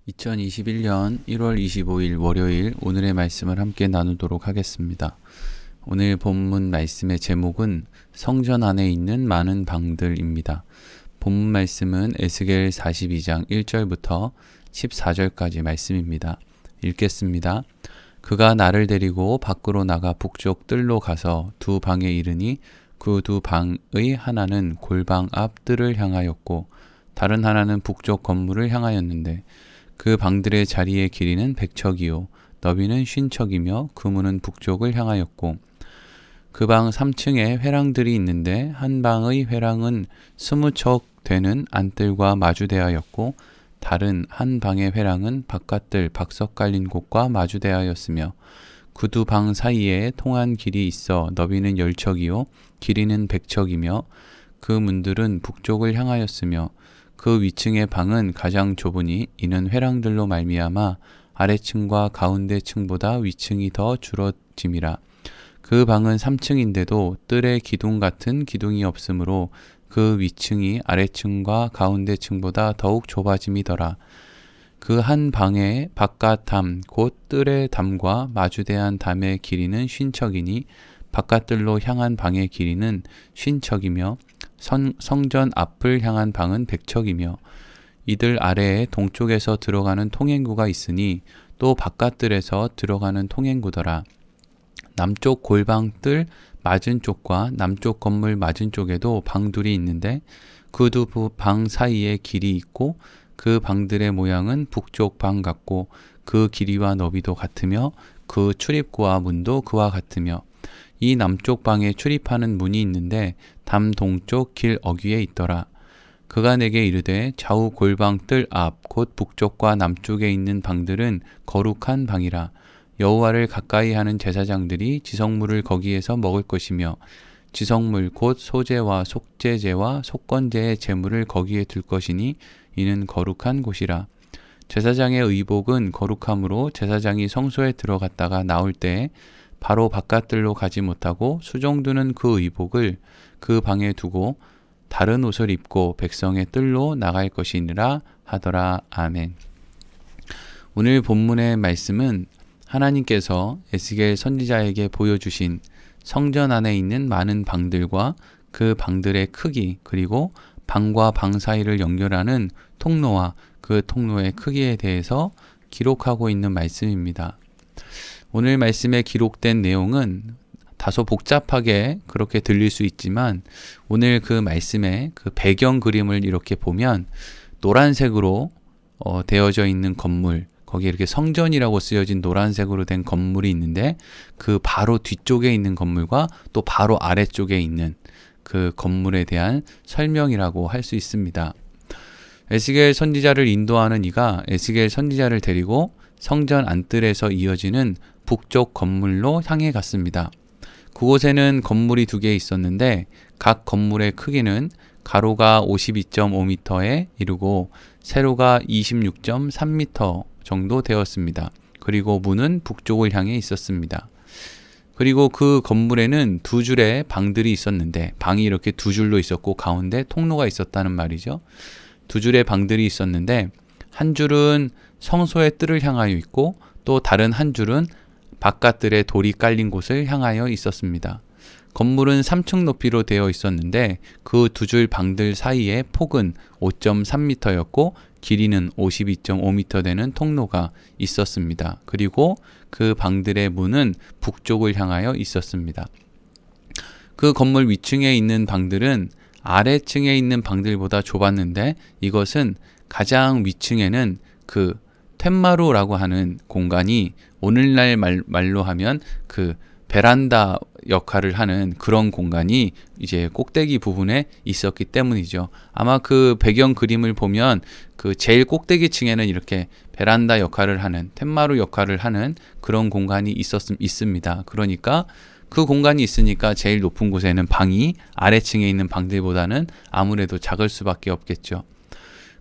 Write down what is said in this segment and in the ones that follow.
2021년 1월 25일 월요일 오늘의 말씀을 함께 나누도록 하겠습니다. 오늘 본문 말씀의 제목은 성전 안에 있는 많은 방들입니다. 본문 말씀은 에스겔 42장 1절부터 14절까지 말씀입니다. 읽겠습니다. 그가 나를 데리고 밖으로 나가 북쪽 뜰로 가서 두 방에 이르니 그 두 방의 하나는 골방 앞 뜰을 향하였고 다른 하나는 북쪽 건물을 향하였는데 그 방들의 자리의 길이는 100척이요 너비는 50척이며 그 문은 북쪽을 향하였고 그 방 3층에 회랑들이 있는데 한 방의 회랑은 20척 되는 안뜰과 마주대하였고 다른 한 방의 회랑은 바깥뜰 박석 깔린 곳과 마주대하였으며 그 두 방 사이에 통한 길이 있어 너비는 10척이요 길이는 100척이며 그 문들은 북쪽을 향하였으며 그 위층의 방은 가장 좁으니 이는 회랑들로 말미암아 아래층과 가운데 층보다 위층이 더 줄어짐이라. 그 방은 3층인데도 뜰에 기둥 같은 기둥이 없으므로 그 위층이 아래층과 가운데 층보다 더욱 좁아짐이더라. 그 한 방의 바깥 담 곧 뜰의 담과 마주대한 담의 길이는 50척이니 바깥뜰로 향한 방의 길이는 50척이며 성전 앞을 향한 방은 100척이며 이들 아래에 동쪽에서 들어가는 통행구가 있으니 또 바깥뜰에서 들어가는 통행구더라. 남쪽 골방뜰 맞은 쪽과 남쪽 건물 맞은 쪽에도 방 둘이 있는데 그 두 방 사이에 길이 있고 그 방들의 모양은 북쪽 방 같고 그 길이와 너비도 같으며 그 출입구와 문도 그와 같으며 이 남쪽 방에 출입하는 문이 있는데 담 동쪽 길 어귀에 있더라. 그가 내게 이르되 좌우 골방 뜰 앞 곧 북쪽과 남쪽에 있는 방들은 거룩한 방이라. 여호와를 가까이 하는 제사장들이 지성물을 거기에서 먹을 것이며 지성물 곧 소제와 속제제와 속건제의 제물을 거기에 둘 것이니 이는 거룩한 곳이라. 제사장의 의복은 거룩함으로 제사장이 성소에 들어갔다가 나올 때에 바로 바깥뜰로 가지 못하고 수종드는 그 의복을 그 방에 두고 다른 옷을 입고 백성의 뜰로 나갈 것이니라 하더라. 아멘. 오늘 본문의 말씀은 하나님께서 에스겔 선지자에게 보여주신 성전 안에 있는 많은 방들과 그 방들의 크기 그리고 방과 방 사이를 연결하는 통로와 그 통로의 크기에 대해서 기록하고 있는 말씀입니다. 오늘 말씀에 기록된 내용은 다소 복잡하게 그렇게 들릴 수 있지만 오늘 그 말씀의 그 배경 그림을 이렇게 보면 노란색으로 되어져 있는 건물, 거기에 이렇게 성전이라고 쓰여진 노란색으로 된 건물이 있는데 그 바로 뒤쪽에 있는 건물과 또 바로 아래쪽에 있는 그 건물에 대한 설명이라고 할 수 있습니다. 에스겔 선지자를 인도하는 이가 에스겔 선지자를 데리고 성전 안뜰에서 이어지는 북쪽 건물로 향해 갔습니다. 그곳에는 건물이 두 개 있었는데 각 건물의 크기는 가로가 52.5m에 이르고 세로가 26.3m 정도 되었습니다. 그리고 문은 북쪽을 향해 있었습니다. 그리고 그 건물에는 두 줄의 방들이 있었는데 방이 이렇게 두 줄로 있었고 가운데 통로가 있었다는 말이죠. 두 줄의 방들이 있었는데 한 줄은 성소의 뜰을 향하여 있고 또 다른 한 줄은 바깥뜰에 돌이 깔린 곳을 향하여 있었습니다. 건물은 3층 높이로 되어 있었는데 그 두 줄 방들 사이의 폭은 5.3m였고 길이는 52.5m 되는 통로가 있었습니다. 그리고 그 방들의 문은 북쪽을 향하여 있었습니다. 그 건물 위층에 있는 방들은 아래층에 있는 방들보다 좁았는데 이것은 가장 위층에는 그 텐마루라고 하는 공간이 오늘날 말로 하면 그 베란다 역할을 하는 그런 공간이 이제 꼭대기 부분에 있었기 때문이죠. 아마 그 배경 그림을 보면 그 제일 꼭대기 층에는 이렇게 베란다 역할을 하는 텐마루 역할을 하는 그런 공간이 있습니다. 그러니까 그 공간이 있으니까 제일 높은 곳에는 방이 아래층에 있는 방들보다는 아무래도 작을 수밖에 없겠죠.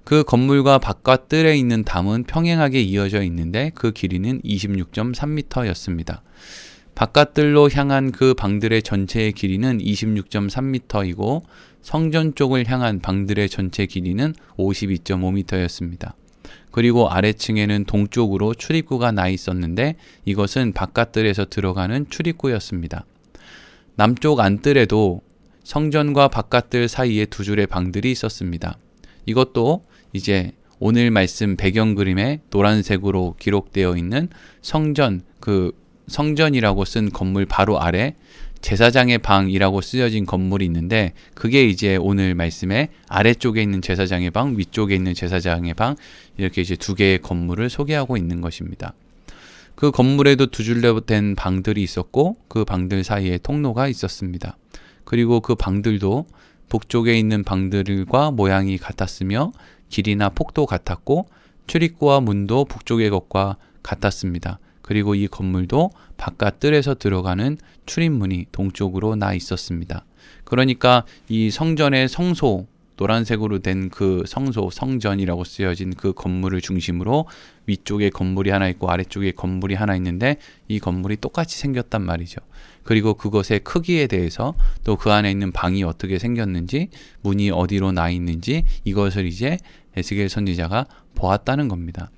그 건물과 바깥 뜰에 있는 담은 평행하게 이어져 있는데 그 길이는 26.3m였습니다. 바깥뜰로 향한 그 방들의 전체의 길이는 26.3m이고 성전 쪽을 향한 방들의 전체 길이는 52.5m였습니다. 그리고 아래층에는 동쪽으로 출입구가 나 있었는데 이것은 바깥뜰에서 들어가는 출입구였습니다. 남쪽 안뜰에도 성전과 바깥뜰 사이에 두 줄의 방들이 있었습니다. 이것도 이제 오늘 말씀 배경 그림에 노란색으로 기록되어 있는 성전이라고 쓴 건물 바로 아래 제사장의 방이라고 쓰여진 건물이 있는데 그게 이제 오늘 말씀에 아래쪽에 있는 제사장의 방, 위쪽에 있는 제사장의 방 이렇게 이제 두 개의 건물을 소개하고 있는 것입니다. 그 건물에도 두 줄로 된 방들이 있었고 그 방들 사이에 통로가 있었습니다. 그리고 그 방들도 북쪽에 있는 방들과 모양이 같았으며 길이나 폭도 같았고 출입구와 문도 북쪽의 것과 같았습니다. 그리고 이 건물도 바깥 뜰에서 들어가는 출입문이 동쪽으로 나 있었습니다. 그러니까 이 성전의 성소, 노란색으로 된 그 성전이라고 쓰여진 그 건물을 중심으로 위쪽에 건물이 하나 있고 아래쪽에 건물이 하나 있는데 이 건물이 똑같이 생겼단 말이죠. 그리고 그것의 크기에 대해서 또 그 안에 있는 방이 어떻게 생겼는지 문이 어디로 나 있는지 이것을 이제 에스겔 선지자가 보았다는 겁니다.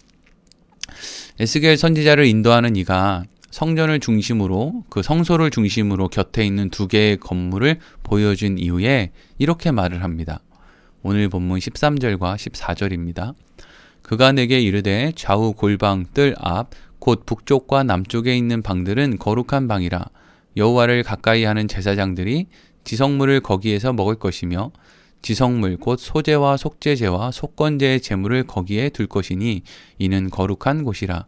에스겔 선지자를 인도하는 이가 성전을 중심으로 그 성소를 중심으로 곁에 있는 두 개의 건물을 보여준 이후에 이렇게 말을 합니다. 오늘 본문 13절과 14절입니다. 그가 내게 이르되 좌우 골방 뜰 앞 곧 북쪽과 남쪽에 있는 방들은 거룩한 방이라 여호와를 가까이 하는 제사장들이 지성물을 거기에서 먹을 것이며 지성물 곧 소제와 속죄제와 속건제의 제물을 거기에 둘 것이니 이는 거룩한 곳이라.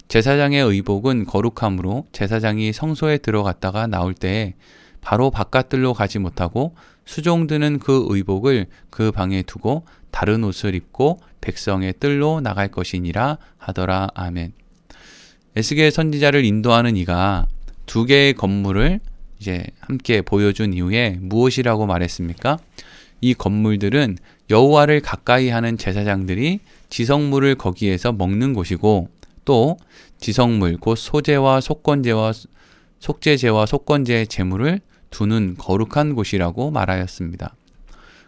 제사장의 의복은 거룩함으로 제사장이 성소에 들어갔다가 나올 때에 바로 바깥들로 가지 못하고 수종드는 그 의복을 그 방에 두고 다른 옷을 입고 백성의 뜰로 나갈 것이니라 하더라. 아멘. 에스겔 선지자를 인도하는 이가 두 개의 건물을 이제 함께 보여준 이후에 무엇이라고 말했습니까? 이 건물들은 여호와를 가까이 하는 제사장들이 지성물을 거기에서 먹는 곳이고 또 지성물 곧 소제와 속건제와 속죄제와 속건제의 제물을 두는 거룩한 곳이라고 말하였습니다.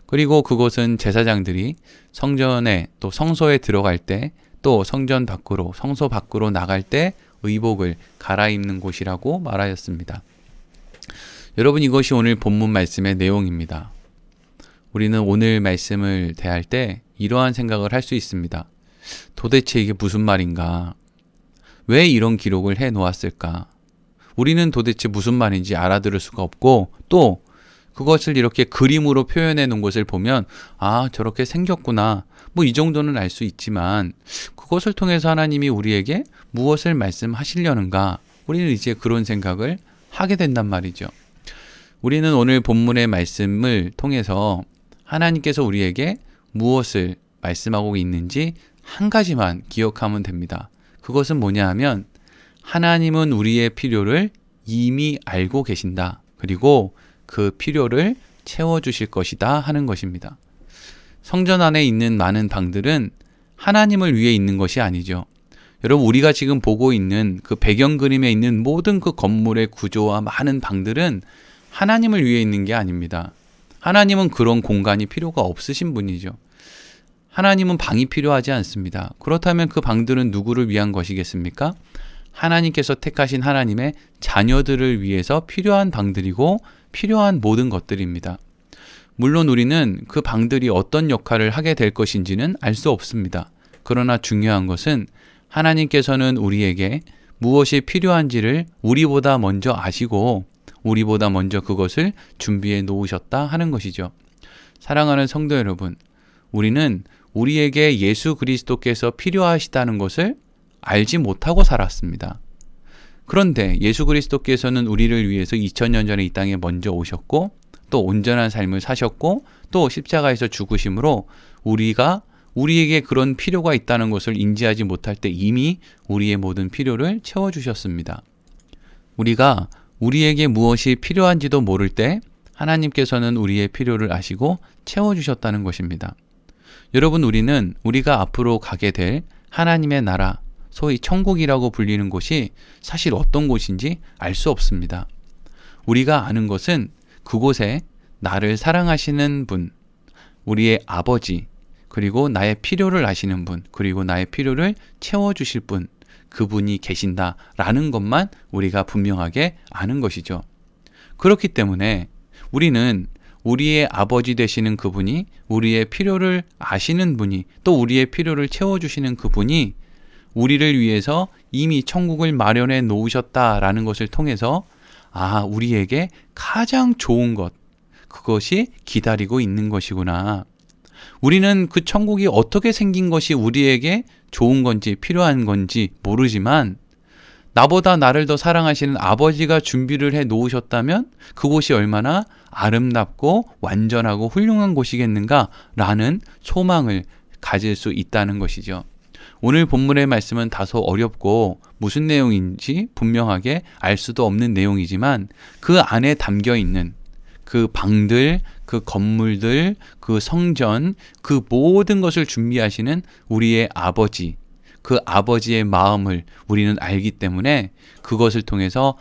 그리고 그곳은 제사장들이 성전에 또 성소에 들어갈 때 또 성전 밖으로 성소 밖으로 나갈 때 의복을 갈아입는 곳이라고 말하였습니다. 여러분 이것이 오늘 본문 말씀의 내용입니다. 우리는 오늘 말씀을 대할 때 이러한 생각을 할 수 있습니다. 도대체 이게 무슨 말인가? 왜 이런 기록을 해 놓았을까? 우리는 도대체 무슨 말인지 알아들을 수가 없고 또 그것을 이렇게 그림으로 표현해 놓은 것을 보면 아 저렇게 생겼구나 뭐 이 정도는 알 수 있지만 그것을 통해서 하나님이 우리에게 무엇을 말씀하시려는가 우리는 이제 그런 생각을 하게 된단 말이죠. 우리는 오늘 본문의 말씀을 통해서 하나님께서 우리에게 무엇을 말씀하고 있는지 한 가지만 기억하면 됩니다. 그것은 뭐냐 하면 하나님은 우리의 필요를 이미 알고 계신다. 그리고 그 필요를 채워주실 것이다 하는 것입니다. 성전 안에 있는 많은 방들은 하나님을 위해 있는 것이 아니죠. 여러분 우리가 지금 보고 있는 그 배경 그림에 있는 모든 그 건물의 구조와 많은 방들은 하나님을 위해 있는 게 아닙니다. 하나님은 그런 공간이 필요가 없으신 분이죠. 하나님은 방이 필요하지 않습니다. 그렇다면 그 방들은 누구를 위한 것이겠습니까? 하나님께서 택하신 하나님의 자녀들을 위해서 필요한 방들이고 필요한 모든 것들입니다. 물론 우리는 그 방들이 어떤 역할을 하게 될 것인지는 알 수 없습니다. 그러나 중요한 것은 하나님께서는 우리에게 무엇이 필요한지를 우리보다 먼저 아시고 우리보다 먼저 그것을 준비해 놓으셨다 하는 것이죠. 사랑하는 성도 여러분, 우리는 우리에게 예수 그리스도께서 필요하시다는 것을 알지 못하고 살았습니다. 그런데 예수 그리스도께서는 우리를 위해서 2000년 전에 이 땅에 먼저 오셨고 또 온전한 삶을 사셨고 또 십자가에서 죽으심으로 우리에게 그런 필요가 있다는 것을 인지하지 못할 때 이미 우리의 모든 필요를 채워주셨습니다. 우리가 우리에게 무엇이 필요한지도 모를 때 하나님께서는 우리의 필요를 아시고 채워주셨다는 것입니다. 여러분 우리는 우리가 앞으로 가게 될 하나님의 나라 소위 천국이라고 불리는 곳이 사실 어떤 곳인지 알 수 없습니다. 우리가 아는 것은 그곳에 나를 사랑하시는 분, 우리의 아버지, 그리고 나의 필요를 아시는 분, 그리고 나의 필요를 채워주실 분, 그분이 계신다라는 것만 우리가 분명하게 아는 것이죠. 그렇기 때문에 우리는 우리의 아버지 되시는 그분이, 우리의 필요를 아시는 분이, 또 우리의 필요를 채워주시는 그분이 우리를 위해서 이미 천국을 마련해 놓으셨다라는 것을 통해서 우리에게 가장 좋은 것, 그것이 기다리고 있는 것이구나. 우리는 그 천국이 어떻게 생긴 것이 우리에게 좋은 건지 필요한 건지 모르지만 나보다 나를 더 사랑하시는 아버지가 준비를 해 놓으셨다면 그곳이 얼마나 아름답고 완전하고 훌륭한 곳이겠는가라는 소망을 가질 수 있다는 것이죠. 오늘 본문의 말씀은 다소 어렵고 무슨 내용인지 분명하게 알 수도 없는 내용이지만 그 안에 담겨 있는 그 방들, 그 건물들, 그 성전, 그 모든 것을 준비하시는 우리의 아버지, 그 아버지의 마음을 우리는 알기 때문에 그것을 통해서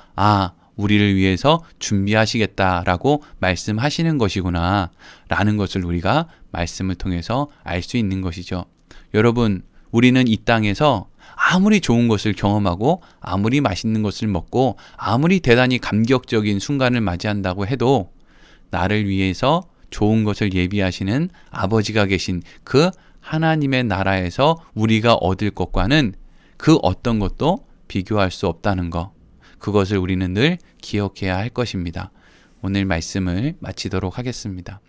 우리를 위해서 준비하시겠다라고 말씀하시는 것이구나 라는 것을 우리가 말씀을 통해서 알 수 있는 것이죠. 여러분, 우리는 이 땅에서 아무리 좋은 것을 경험하고 아무리 맛있는 것을 먹고 아무리 대단히 감격적인 순간을 맞이한다고 해도 나를 위해서 좋은 것을 예비하시는 아버지가 계신 그 하나님의 나라에서 우리가 얻을 것과는 그 어떤 것도 비교할 수 없다는 것, 그것을 우리는 늘 기억해야 할 것입니다. 오늘 말씀을 마치도록 하겠습니다.